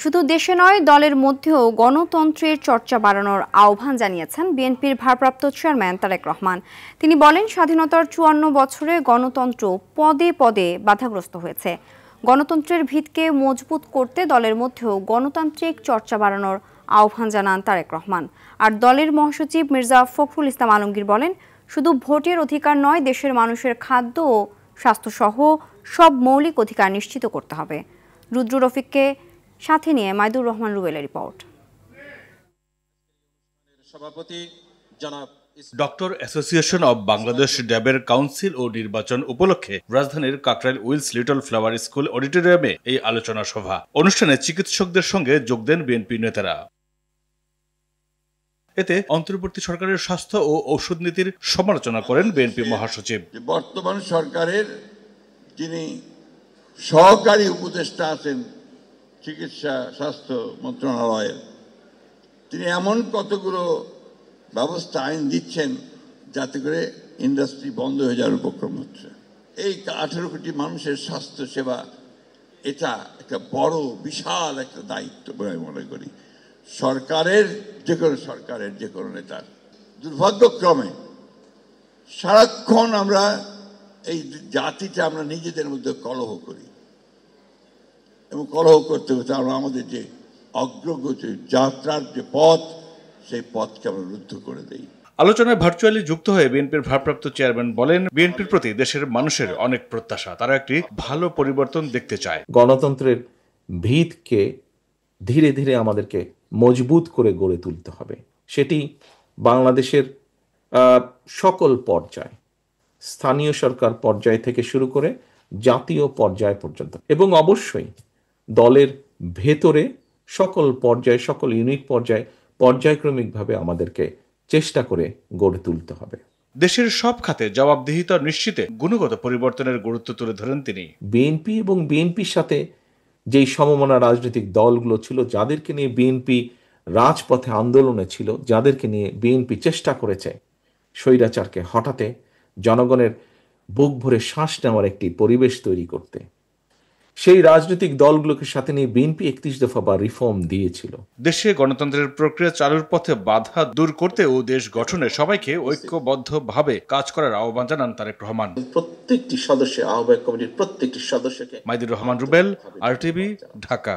শুধু দেশে নয়, দলের মধ্যেও গণতন্ত্রের চর্চা বাড়ানোর আহ্বান জানিয়েছেন বিএনপির ভারপ্রাপ্ত চেয়ারম্যান তারেক রহমান। তিনি বলেন, স্বাধীনতার ৫৪ বছরে গণতন্ত্র পদে পদে বাধাগ্রস্ত হয়েছে। গণতন্ত্রের ভিতকে মজবুত করতে দলের মধ্যেও গণতান্ত্রিক চর্চা বাড়ানোর আহ্বান জানান তারেক রহমান। আর দলের মহাসচিব মির্জা ফখরুল ইসলাম আলমগীর বলেন, শুধু ভোটের অধিকার নয়, দেশের মানুষের খাদ্য ও স্বাস্থ্যসহ সব মৌলিক অধিকার নিশ্চিত করতে হবে। রুদ্র রফিককে সাথে নিয়ে মাইদুর রহমান রুবেলের report. Doctor association of Bangladesh ড্যাবের কাউন্সিল ও নির্বাচন উপলক্ষে রাজধানীর Kakrail Willes little flower school অডিটোরিয়ামে এই আলোচনা সভা অনুষ্ঠানে চিকিৎসকদের সঙ্গে যোগ দেন বিএনপি নেতারা। এতে অন্তর্বর্তী সরকারের স্বাস্থ্য ও ঔষধ নীতির সমালোচনা করেন বিএনপি মহাসচিব। বর্তমান সরকারের যিনি সহকারী উপদেষ্টা আছেন চিকিৎসা স্বাস্থ্য মন্ত্রণালয়ের, তিনি এমন কতগুলো ব্যবস্থা আইন দিচ্ছেন যাতে করে ইন্ডাস্ট্রি বন্ধ হয়ে যাওয়ার উপক্রম হচ্ছে। এই 18 কোটি মানুষের স্বাস্থ্য সেবা, এটা একটা বড় বিশাল একটা দায়িত্ব বলে আমি মনে করি সরকারের, যে কোনো নেতার। দুর্ভাগ্যক্রমে সারাক্ষণ আমরা এই জাতিটা আমরা নিজেদের মধ্যে কলহ করি এবং কলহ করতে করতে আমরা আমাদের যে অগ্রগতি যাত্রার যে পথ, সেই পথকে আমরা রুদ্ধ করে দেই। আলোচনায় ভার্চুয়ালি যুক্ত হয়ে বিএনপির ভারপ্রাপ্ত চেয়ারম্যান বলেন, বিএনপির প্রতি দেশের মানুষের অনেক প্রত্যাশা, তারা একটি ভালো পরিবর্তন দেখতে চায়। গণতন্ত্রের ভিতকে ধীরে ধীরে আমাদেরকে মজবুত করে গড়ে তুলতে হবে। সেটি বাংলাদেশের সকল পর্যায়, স্থানীয় সরকার পর্যায় থেকে শুরু করে জাতীয় পর্যায় পর্যন্ত, এবং অবশ্যই দলের ভেতরে সকল পর্যায়ে, সকল ইউনিট পর্যায়ে পর্যায়ক্রমিকভাবে আমাদেরকে চেষ্টা করে গড়ে তুলতে হবে। দেশের সব খাতে জবাবদিহিতা নিশ্চিতে গুণগত পরিবর্তনের গুরুত্ব তুলে ধরেন তিনি। বিএনপি এবং বিএনপির সাথে যেই সমমনা রাজনৈতিক দলগুলো ছিল, যাদেরকে নিয়ে বিএনপি রাজপথে আন্দোলনে ছিল, যাদেরকে নিয়ে বিএনপি চেষ্টা করেছে স্বৈরাচারকে হটাতে, জনগণের বুক ভরে শ্বাস নেওয়ার একটি পরিবেশ তৈরি করতে, সেই রাজনৈতিক দলগুলোকে সাথে নিয়ে বিএনপি 31 দফা বা রিফর্ম দিয়েছিল। দেশে গণতন্ত্রের প্রক্রিয়া চালুর পথে বাধা দূর করতে ও দেশ গঠনে সবাইকে ঐক্যবদ্ধভাবে কাজ করার আহ্বান জানান তারেক রহমান। প্রত্যেকটি সদস্য, আহ্বায়ক কমিটির প্রত্যেকটি সদস্যকে। মাইদুর রহমান রুবেল, RTV, ঢাকা।